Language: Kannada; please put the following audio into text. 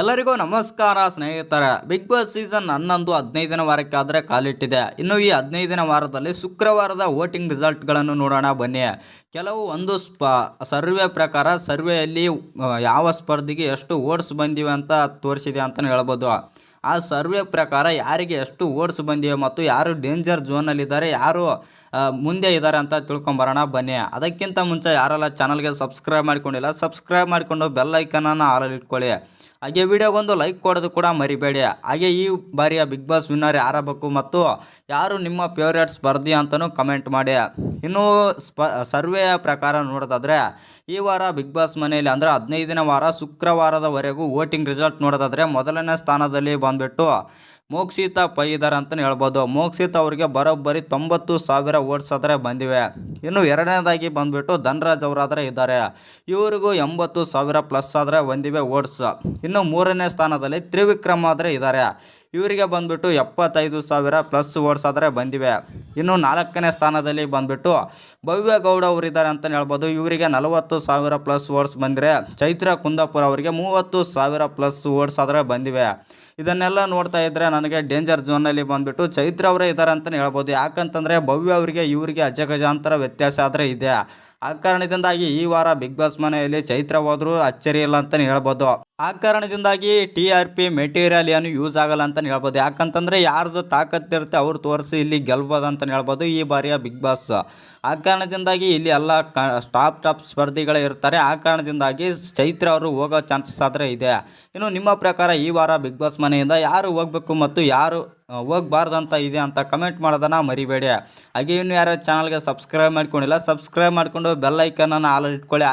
ಎಲ್ಲರಿಗೂ ನಮಸ್ಕಾರ ಸ್ನೇಹಿತರೆ. ಬಿಗ್ ಬಾಸ್ ಸೀಸನ್ 11 15ನೇ ವಾರಕ್ಕಾದರೆ ಕಾಲಿಟ್ಟಿದೆ. ಇನ್ನು ಈ 15ನೇ ವಾರದಲ್ಲಿ ಶುಕ್ರವಾರದ ವೋಟಿಂಗ್ ರಿಸಲ್ಟ್ಗಳನ್ನು ನೋಡೋಣ ಬನ್ನಿ. ಕೆಲವು ಒಂದು ಸರ್ವೆ ಪ್ರಕಾರ ಸರ್ವೆಯಲ್ಲಿ ಯಾವ ಸ್ಪರ್ಧಿಗೆ ಎಷ್ಟು ವೋಟ್ಸ್ ಬಂದಿವೆ ಅಂತ ತೋರಿಸಿದೆ ಅಂತಲೇ ಹೇಳ್ಬೋದು. ಆ ಸರ್ವೆ ಪ್ರಕಾರ ಯಾರಿಗೆ ಎಷ್ಟು ವೋಟ್ಸ್ ಬಂದಿವೆ ಮತ್ತು ಯಾರು ಡೇಂಜರ್ ಝೋನಲ್ಲಿದ್ದಾರೆ, ಯಾರು ಮುಂದೆ ಇದ್ದಾರೆ ಅಂತ ತಿಳ್ಕೊಂಬರೋಣ ಬನ್ನಿ. ಅದಕ್ಕಿಂತ ಮುಂಚೆ ಯಾರೆಲ್ಲ ಚಾನಲ್ಗೆ ಸಬ್ಸ್ಕ್ರೈಬ್ ಮಾಡ್ಕೊಂಡಿಲ್ಲ, ಸಬ್ಸ್ಕ್ರೈಬ್ ಮಾಡಿಕೊಂಡು ಬೆಲ್ ಐಕನನ್ನು ಆಲಲ್ಲಿ ಇಟ್ಕೊಳ್ಳಿ. ಹಾಗೆ ವಿಡಿಯೋಗೊಂದು ಲೈಕ್ ಕೊಡೋದು ಕೂಡ ಮರಿಬೇಡಿ. ಹಾಗೆ ಈ ಬಾರಿಯ ಬಿಗ್ ಬಾಸ್ ವಿನ್ನರ್ ಯಾರಾಗಬೇಕು ಮತ್ತು ಯಾರು ನಿಮ್ಮ ಫೇವ್ರೇಟ್ ಸ್ಪರ್ಧಿ ಅಂತಲೂ ಕಮೆಂಟ್ ಮಾಡಿ. ಇನ್ನು ಸರ್ವೆಯ ಪ್ರಕಾರ ನೋಡೋದಾದರೆ ಈ ವಾರ ಬಿಗ್ ಬಾಸ್ ಮನೆಯಲ್ಲಿ ಅಂದರೆ 15ನೇ ವಾರ ಶುಕ್ರವಾರದವರೆಗೂ ವೋಟಿಂಗ್ ರಿಸಲ್ಟ್ ನೋಡೋದಾದರೆ ಮೊದಲನೇ ಸ್ಥಾನದಲ್ಲಿ ಬಂದುಬಿಟ್ಟು ಮೋಕ್ಷಿತಾ ಪೈ ಇದ್ದಾರೆ ಅಂತಲೇ ಹೇಳ್ಬೋದು. ಮೋಕ್ಷಿತಾ ಅವರಿಗೆ ಬರೋಬ್ಬರಿ 90,000 ವೋಟ್ಸ್ ಆದರೆ ಬಂದಿವೆ. ಇನ್ನು ಎರಡನೇದಾಗಿ ಬಂದುಬಿಟ್ಟು ಧನ್ರಾಜ್ ಅವರಾದರೆ ಇದ್ದಾರೆ, ಇವರಿಗೂ 80,000 ಪ್ಲಸ್ ಆದರೆ ಬಂದಿವೆ ವೋಟ್ಸ್. ಇನ್ನು ಮೂರನೇ ಸ್ಥಾನದಲ್ಲಿ ತ್ರಿವಿಕ್ರಮ್ ಆದರೆ ಇದ್ದಾರೆ, ಇವರಿಗೆ ಬಂದುಬಿಟ್ಟು 75,000 ಪ್ಲಸ್ ವೋಟ್ಸ್ ಆದರೆ ಬಂದಿವೆ. ಇನ್ನು ನಾಲ್ಕನೇ ಸ್ಥಾನದಲ್ಲಿ ಬಂದುಬಿಟ್ಟು ಭವ್ಯ ಗೌಡ ಅವರಿದ್ದಾರೆ ಅಂತಲೇ ಹೇಳ್ಬೋದು, ಇವರಿಗೆ 40,000 ಪ್ಲಸ್ ವೋಟ್ಸ್ ಬಂದರೆ ಚೈತ್ರ ಕುಂದಾಪುರ ಅವರಿಗೆ 30,000 ಪ್ಲಸ್ ವೋಟ್ಸ್ ಆದರೆ ಬಂದಿವೆ. ಇದನ್ನೆಲ್ಲ ನೋಡ್ತಾ ಇದ್ದರೆ ನನಗೆ ಡೇಂಜರ್ ಝೋನಲ್ಲಿ ಬಂದುಬಿಟ್ಟು ಚೈತ್ರ ಅವರೇ ಇದ್ದಾರೆ ಅಂತಲೇ ಹೇಳ್ಬೋದು. ಯಾಕಂತಂದರೆ ಭವ್ಯ ಅವರಿಗೆ ಇವರಿಗೆ ಅಜಗಜಾಂತರ ವ್ಯತ್ಯಾಸ ಆದರೆ ಇದೆ. ಆ ಕಾರಣದಿಂದಾಗಿ ಈ ವಾರ ಬಿಗ್ ಬಾಸ್ ಮನೆಯಲ್ಲಿ ಚೈತ್ರ ಹೋದರೂ ಅಚ್ಚರಿ ಇಲ್ಲ ಅಂತಲೇ ಹೇಳ್ಬೋದು. ಆ ಕಾರಣದಿಂದಾಗಿ TRP ಮೆಟೀರಿಯಲ್ ಏನು ಯೂಸ್ ಆಗಲ್ಲ ಅಂತಲೇ ಹೇಳ್ಬೋದು. ಯಾಕಂತಂದರೆ ಯಾರ್ದು ತಾಕತ್ತಿರುತ್ತೆ ಅವ್ರು ತೋರಿಸಿ ಇಲ್ಲಿ ಗೆಲ್ಬೋದು ಅಂತಲೇ ಹೇಳ್ಬೋದು ಈ ಬಾರಿಯ ಬಿಗ್ ಬಾಸ್. ಆ ಕಾರಣದಿಂದಾಗಿ ಇಲ್ಲಿ ಎಲ್ಲ ಟಾಪ್ ಸ್ಪರ್ಧಿಗಳೇ ಇರ್ತಾರೆ. ಆ ಕಾರಣದಿಂದಾಗಿ ಚೈತ್ರ ಅವರು ಹೋಗೋ ಚಾನ್ಸಸ್ ಆದರೆ ಇದೆ. ಇನ್ನು ನಿಮ್ಮ ಪ್ರಕಾರ ಈ ವಾರ ಬಿಗ್ ಬಾಸ್ ಮನೆಯಿಂದ ಯಾರು ಹೋಗಬೇಕು ಮತ್ತು ಯಾರು ಹೋಗಬಾರ್ದಂತ ಇದೆ ಅಂತ ಕಮೆಂಟ್ ಮಾಡೋದನ್ನು ಮರಿಬೇಡಿ. ಹಾಗೆ ಇನ್ನು ಯಾರು ಚಾನಲ್ಗೆ ಸಬ್ಸ್ಕ್ರೈಬ್ ಮಾಡ್ಕೊಂಡಿಲ್ಲ, ಸಬ್ಸ್ಕ್ರೈಬ್ ಮಾಡಿಕೊಂಡು ಬೆಲ್ ಐಕನನ್ನು ಆಲ್ ಇಟ್ಕೊಳ್ಳಿ.